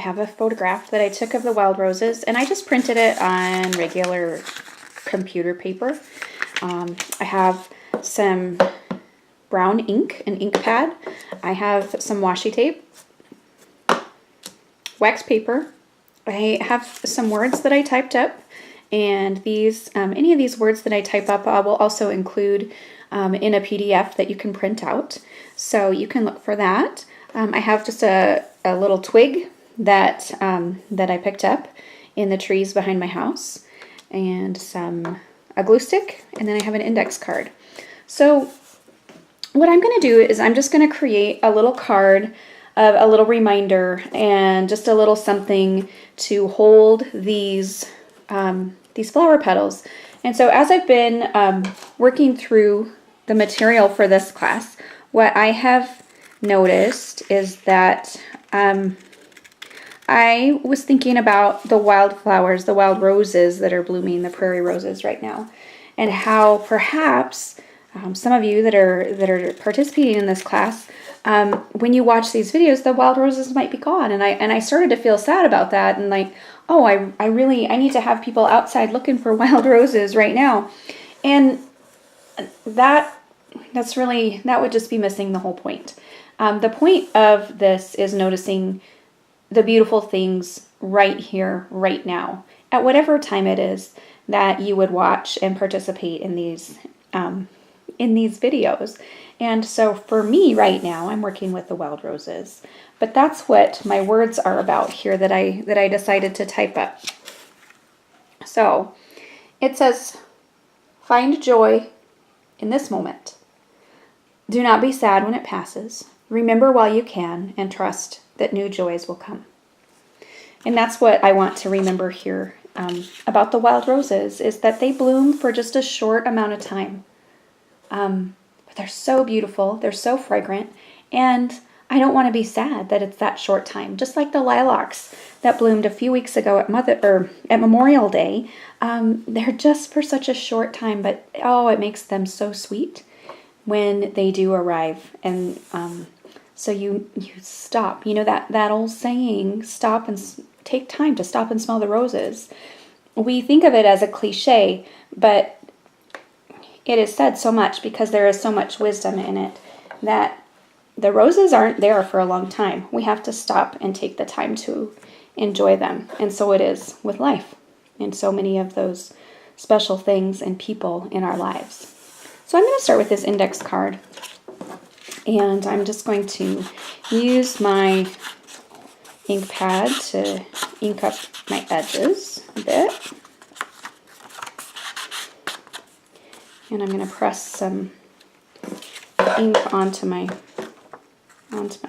have a photograph that I took of the wild roses, and I just printed it on regular computer paper. I have some brown ink, an ink pad. I have some washi tape, wax paper. I have some words that I typed up, and these, any of these words that I type up, I will also include in a PDF that you can print out. So you can look for that. I have just a little twig that that I picked up in the trees behind my house, and a glue stick, and then I have an index card. So what I'm going to do is I'm just going to create a little card, a little reminder, and just a little something to hold these flower petals. And so as I've been working through the material for this class, what I have noticed is that I was thinking about the wildflowers, the wild roses that are blooming, the prairie roses right now, and how perhaps some of you that are participating in this class, when you watch these videos, the wild roses might be gone, and I started to feel sad about that, and like, oh, I need to have people outside looking for wild roses right now, and that would just be missing the whole point. The point of this is noticing the beautiful things right here, right now, at whatever time it is that you would watch and participate in these videos. And so for me right now, I'm working with the wild roses, but that's what my words are about here that I decided to type up. So it says, find joy in this moment. Do not be sad when it passes. Remember while you can, and trust that new joys will come. And that's what I want to remember here about the wild roses, is that they bloom for just a short amount of time. But they're so beautiful, they're so fragrant, and I don't want to be sad that it's that short time. Just like the lilacs that bloomed a few weeks ago at Memorial Day, they're just for such a short time, but oh, it makes them so sweet when they do arrive. And so you stop. You know that old saying, stop and take time to stop and smell the roses. We think of it as a cliche, but it is said so much because there is so much wisdom in it that the roses aren't there for a long time. We have to stop and take the time to enjoy them. And so it is with life and so many of those special things and people in our lives. So I'm going to start with this index card, and I'm just going to use my ink pad to ink up my edges a bit. And I'm going to press some ink onto my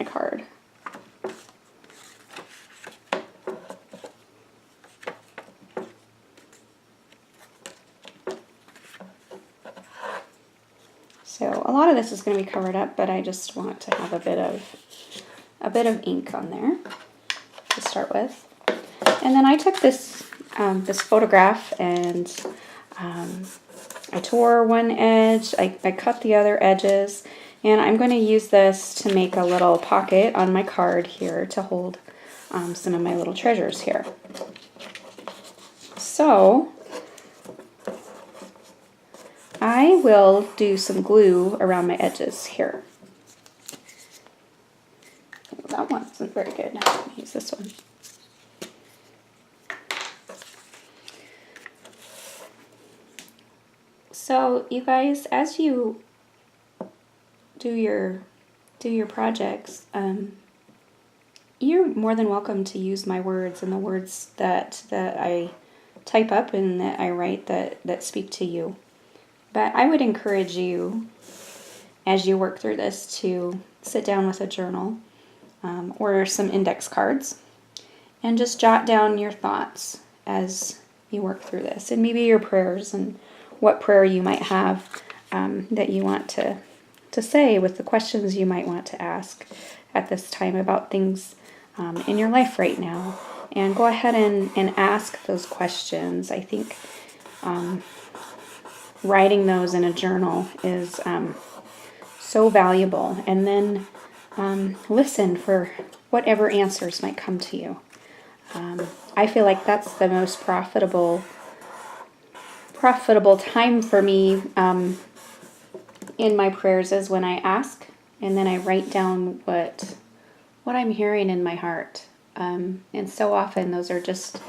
card. So a lot of this is going to be covered up, but I just want to have a bit of ink on there to start with. And then I took this photograph, and I tore one edge, I cut the other edges, and I'm going to use this to make a little pocket on my card here to hold some of my little treasures here. So I will do some glue around my edges here. Oh, that one isn't very good. I'll use this one. So you guys, as you do your projects, you're more than welcome to use my words and the words that I type up and that I write that speak to you. But I would encourage you, as you work through this, to sit down with a journal or some index cards and just jot down your thoughts as you work through this, and maybe your prayers and what prayer you might have that you want to say, with the questions you might want to ask at this time about things in your life right now. And go ahead and ask those questions. I think writing those in a journal is so valuable. And then listen for whatever answers might come to you. I feel like that's the most profitable time for me in my prayers is when I ask, and then I write down what I'm hearing in my heart. And so often those are just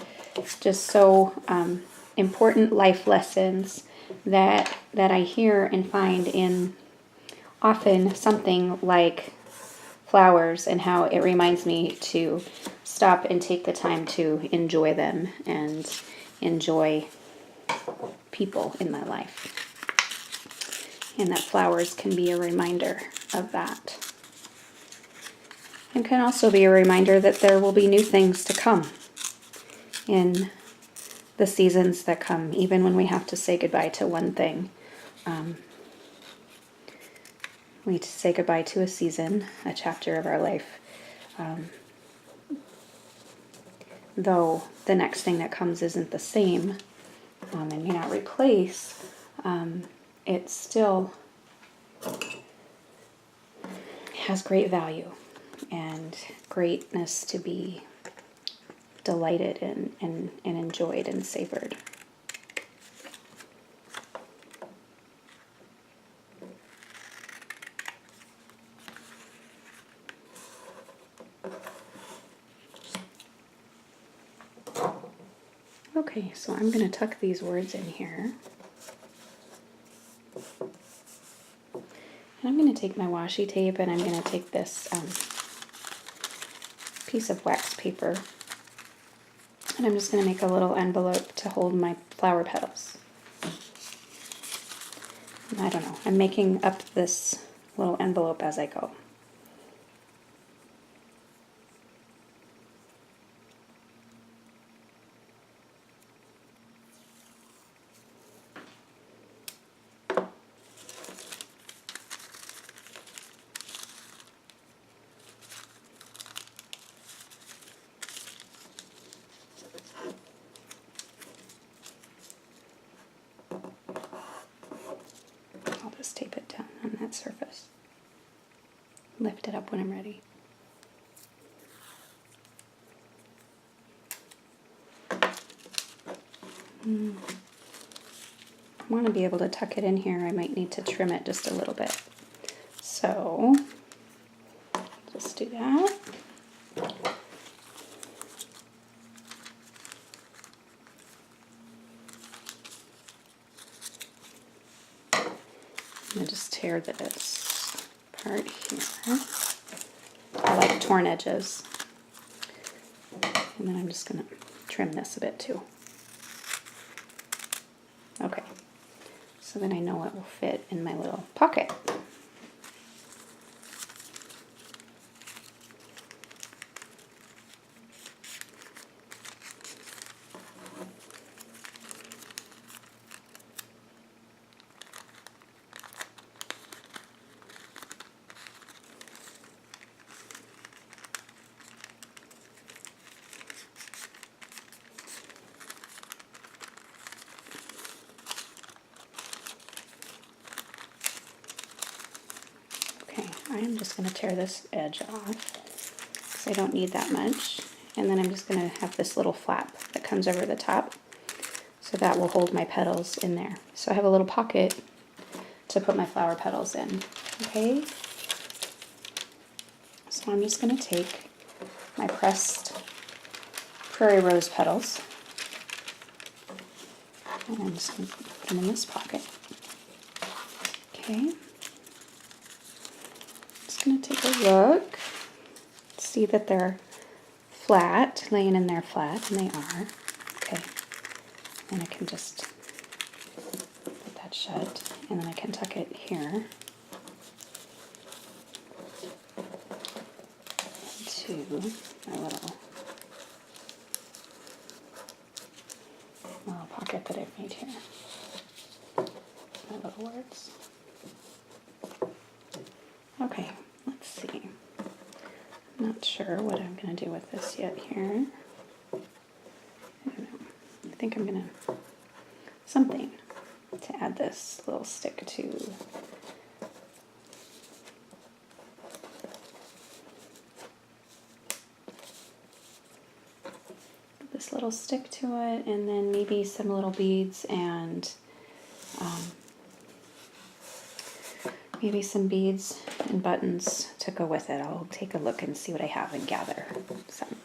so important life lessons that I hear and find in often something like flowers, and how it reminds me to stop and take the time to enjoy them and enjoy people in my life. And that flowers can be a reminder of that. And can also be a reminder that there will be new things to come in the seasons that come, even when we have to say goodbye to one thing. We say goodbye to a season, a chapter of our life. Though the next thing that comes isn't the same and may not replace, it still has great value and greatness to be delighted in and enjoyed and savored. Okay, so I'm going to tuck these words in here. And I'm going to take my washi tape, and I'm going to take this piece of wax paper, and I'm just going to make a little envelope to hold my flower petals. And I don't know, I'm making up this little envelope as I go. I'll just tape it down on that surface. Lift it up when I'm ready. I want to be able to tuck it in here. I might need to trim it just a little bit. So, just do that. I'm going to just tear this part here. I like torn edges. And then I'm just going to trim this a bit too. Okay, so then I know it will fit in my little pocket. I'm just going to tear this edge off because I don't need that much. And then I'm just going to have this little flap that comes over the top. So that will hold my petals in there. So I have a little pocket to put my flower petals in. Okay? So I'm just going to take my pressed prairie rose petals. And I'm just going to put them in this pocket. Okay. Going to take a look, see that they're flat, laying in there flat, and they are. Okay, and I can just put that shut, and then I can tuck it here into my little pocket that I've made here. My little words. Okay. Let's see. I'm not sure what I'm going to do with this yet here. I don't know. I think I'm going to something to add this little stick to. little stick to it, and then maybe some little beads and maybe some beads and buttons to go with it. I'll take a look and see what I have and gather some.